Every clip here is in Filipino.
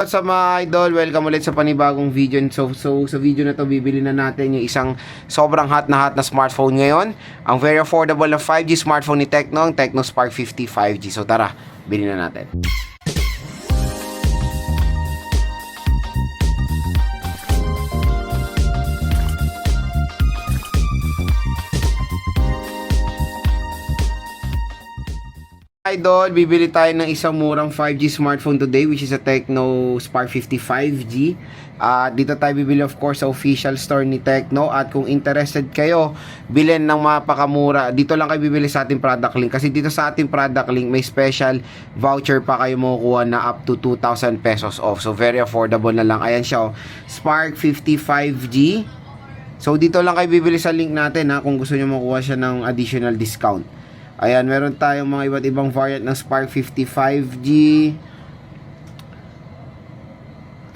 What's up mga idol? Welcome ulit sa panibagong video. So sa video na to bibili na natin yung isang sobrang hot na smartphone ngayon. Ang very affordable na 5G smartphone ni Tecno, ang Tecno Spark 50 5G. So tara, bilhin na natin. Idol, bibili tayo ng isang murang 5G smartphone today, which is a Tecno Spark 50 5G. Dito tayo bibili of course sa official store ni Tecno. At kung interested kayo, bilhin ng mapakamura, dito lang kayo bibili sa ating product link. Kasi dito sa ating product link, may special voucher pa kayo makukuha na up to 2,000 pesos off. So very affordable na lang. Ayan siya, Spark 50 5G. So dito lang kayo bibili sa link natin kung gusto nyo makuha siya ng additional discount. Ayan, meron tayong mga iba't ibang variant ng Spark 50 5G.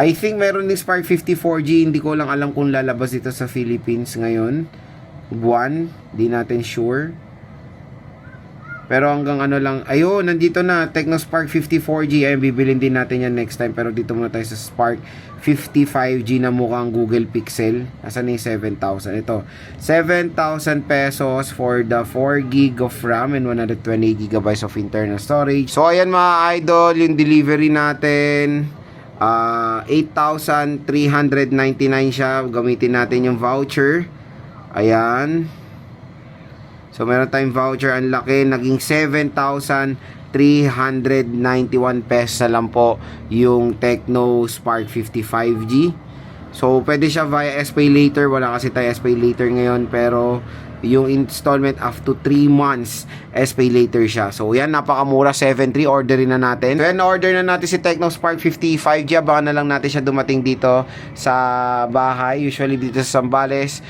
I think meron din Spark 50 4G. Hindi ko lang alam kung lalabas dito sa Philippines ngayon. Buwan, di natin sure. Pero hanggang ano lang, ayun, nandito na, Tecno Spark 50 4G. Ayun, bibilin din natin yan next time. Pero dito muna tayo sa Spark 50 5G na mukhang Google Pixel. Asan na yung 7,000? Ito, 7,000 pesos for the 4GB of RAM and 128GB of internal storage. So, ayan mga idol, yung delivery natin, 8,399 siya. Gamitin natin yung voucher. Ayan. So, meron tayong voucher. Ang laki. Naging 7,391 pesos na lang po yung Tecno Spark 50 5G. So, pwede siya via SPay later. Wala kasi tayo SPay later ngayon. Pero, yung installment up to 3 months, SPay later siya. So, yan. Napakamura. 7,300. Orderin na natin. So, yan. Order na natin si Tecno Spark 50 5G. Abangan na lang natin siya dumating dito sa bahay. Usually dito sa Zambales.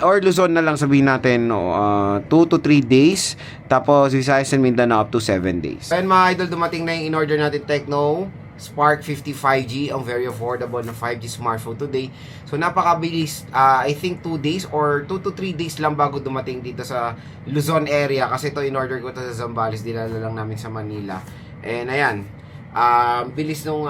Or Luzon na lang sabihin natin, 2 to 3 days. Tapos Visayas and Mindanao up to 7 days. So mga idol, dumating na yung in-order natin Tecno Spark 50 5G, ang very affordable na 5G smartphone today. So napakabilis, I think 2 days or 2 to 3 days lang bago dumating dito sa Luzon area. Kasi ito in-order ko to sa Zambales, dinala lang namin sa Manila. And ayan, bilis nung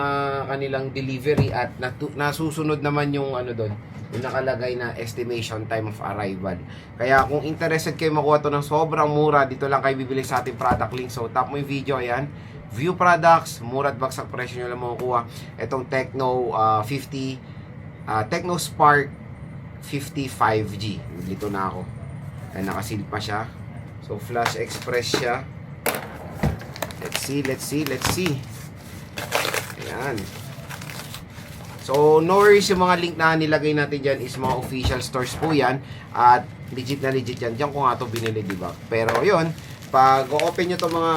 kanilang delivery at nasusunod naman yung ano doon, yung nakalagay na estimation time of arrival. Kaya kung interested kayo makuha to ng sobrang mura, dito lang kayo bibili sa ating product link. So tap mo yung video, ayan, view products, mura at bagsak presyo nyo lang makukuha itong Tecno Tecno Spark 50 5G. Dito na ako. Ayan, nakasil pa siya. So flash express siya. Let's see. Ayan. So, no worries, yung mga link na nilagay natin dyan is mga official stores po yan. At legit na legit yan. Diyan ko nga ito binili, diba? Pero yun, pag open nyo itong mga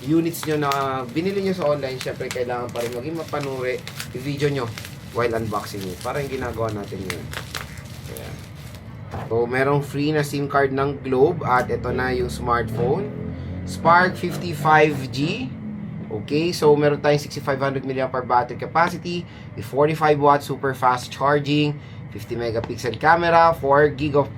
units nyo na binili nyo sa online, syempre kailangan pa rin maging mapanuri yung video nyo while unboxing it. Para yung ginagawa natin yun. Ayan. So, merong free na SIM card ng Globe. At ito na yung smartphone. Spark 50 5G. Okay, so meron tayong 6,500 mAh battery capacity with 45 watts super fast charging, 50 megapixel camera, 4GB of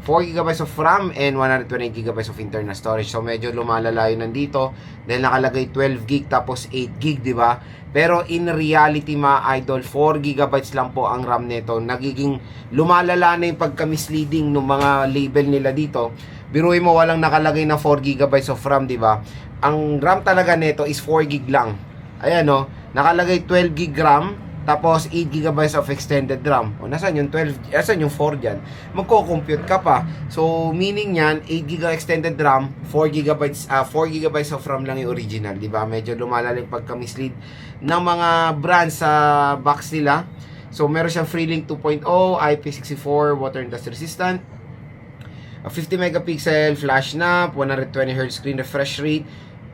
4GB of RAM and 128GB of internal storage. So medyo lumalala yun nandito dahil nakalagay 12GB tapos 8GB, di ba? Pero in reality mga idol, 4GB lang po ang RAM nito. Nagiging lumalala na yung pagka-misleading ng mga label nila dito. Biruin mo, walang nakalagay na 4GB of RAM, di ba? Ang RAM talaga nito is 4GB lang. Ayan, no? Nakalagay 12GB RAM, tapos 8GB of extended RAM. O, nasaan yung 12? Nasaan yung 4 dyan? Magko-compute ka pa. So, meaning yan, 8GB extended RAM, 4GB of RAM lang yung original, di ba? Medyo lumalalim pagka-mislead ng mga brands sa box nila. So, meron siyang FreeLink 2.0, IP64, water and dust resistant, 50 megapixel flash snap, 120Hz screen refresh rate.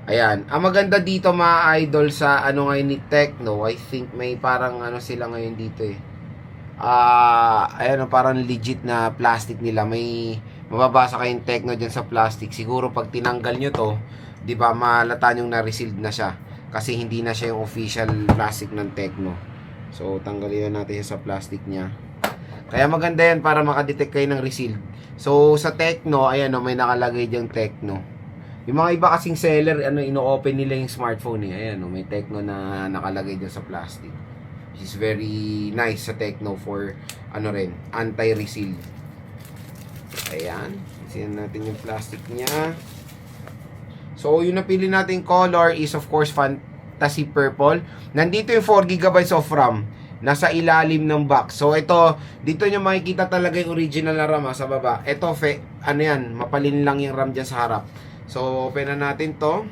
Ayan. Ang maganda dito mga idol sa ano ngayon ni Tecno, I think may parang ano sila ngayon dito eh. Ayan, parang legit na plastic nila. May mababasa kayong Tecno dyan sa plastic. Siguro pag tinanggal nyo to, di ba, malata yung na-resealed na siya. Kasi hindi na siya yung official plastic ng Tecno. So, tanggalin na natin siya sa plastic niya. Kaya maganda yan para makadetect kayo ng resealed. So, sa Tecno, ayan o, may nakalagay dyang Tecno. Yung mga iba kasing seller, ino-open nila yung smartphone eh. Ayan, may Tecno na nakalagay dyan sa plastic. Which is very nice sa Tecno for, anti-reseal. Ayan. Isinan natin yung plastic niya. So, yung napili natin color is of course Fantasy Purple. Nandito yung 4GB of RAM. Nasa ilalim ng box. So, ito, dito nyo makikita talaga yung original na RAM sa baba. Ito, mapalin lang yung RAM dyan sa harap. So, open na natin to.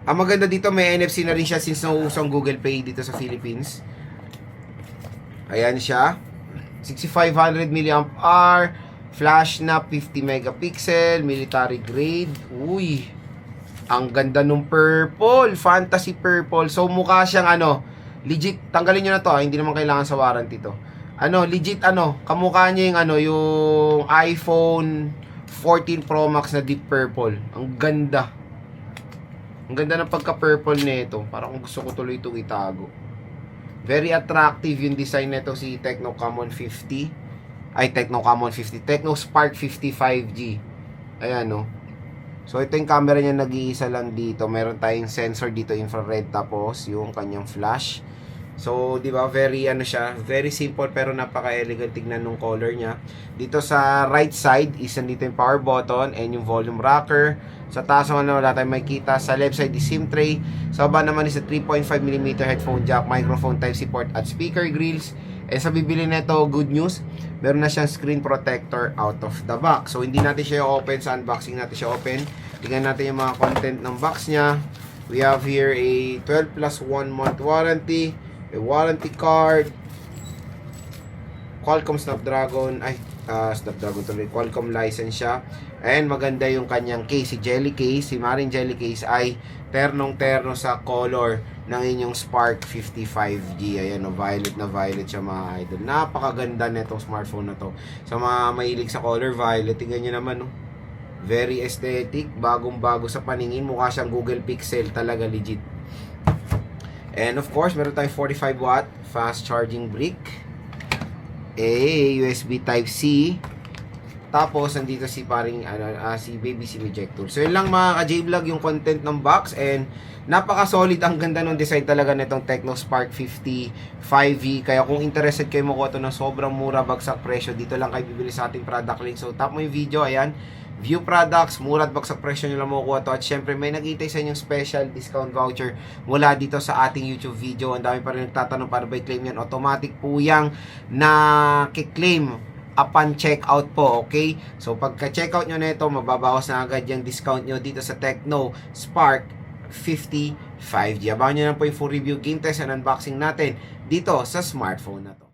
Ang maganda dito, may NFC na rin siya since nauusong Google Pay dito sa Philippines. Ayan siya. 6500 mAh. Flash na 50 megapixel. Military grade. Uy. Ang ganda nung purple. Fantasy purple. So, mukha siyang legit. Tanggalin nyo na to. Hindi naman kailangan sa warranty to. Legit kamukha niya yung yung iPhone 14 Pro Max na deep purple. Ang ganda. Ang ganda ng pagka-purple nito. Parang gusto ko tuloy itong itago. Very attractive yung design nito si Tecno Camon 50. Tecno Camon 50. Tecno Spark 55G. Ayan, So, ito yung camera niya nag-iisa lang dito. Meron tayong sensor dito, infrared, tapos yung kanyang flash. So, di ba, very very simple pero napaka-elegant tignan nung color niya. Dito sa right side is nandito yung power button and yung volume rocker. Sa taas naman wala tayong makikita. Sa left side is SIM tray. Sa baba naman is a 3.5mm headphone jack, microphone, Type-C port at speaker grills. And sa bibili nito, good news, meron na siyang screen protector out of the box. So, hindi natin siya open. Sa unboxing natin siya open. Tingnan natin yung mga content ng box niya. We have here a 12 plus 1 month warranty. A warranty card, Qualcomm Snapdragon Qualcomm license siya, and maganda yung kanyang case, si Jelly case, si Marin Jelly case ay ternong-terno sa color ng inyong Spark 55G. Ayan, violet na violet siya mga idol. Napakaganda netong smartphone na to. Sa mga mahilig sa color violet, tingnan nyo naman, very aesthetic, bagong-bago sa paningin, mukha siyang Google Pixel, talaga legit. And of course, meron tayong 45 watt fast charging brick, a USB Type-C, tapos nandito si baby SIM ejector. So yun lang mga ka-J-Vlog yung content ng box, and napaka-solid, ang ganda ng design talaga nitong Tecno Spark 55V. Kaya kung interested kayo makuha ito ng sobrang mura, bagsak presyo, dito lang kayo bibili sa ating product link. So tap mo yung video, ayan, view products, mura at bagsak presyo nyo lang makukuha to. At syempre may nag-iitay sa inyong special discount voucher mula dito sa ating YouTube video. Ang dami pa rin nagtatanong para ba i-claim yan. Automatic po yang na kiklaim upon checkout po, okay? So pagka-checkout nyo na ito, mababawas na agad yung discount nyo dito sa Tecno Spark 55G. Abangan nyo na po yung full review, game test and unboxing natin dito sa smartphone na to.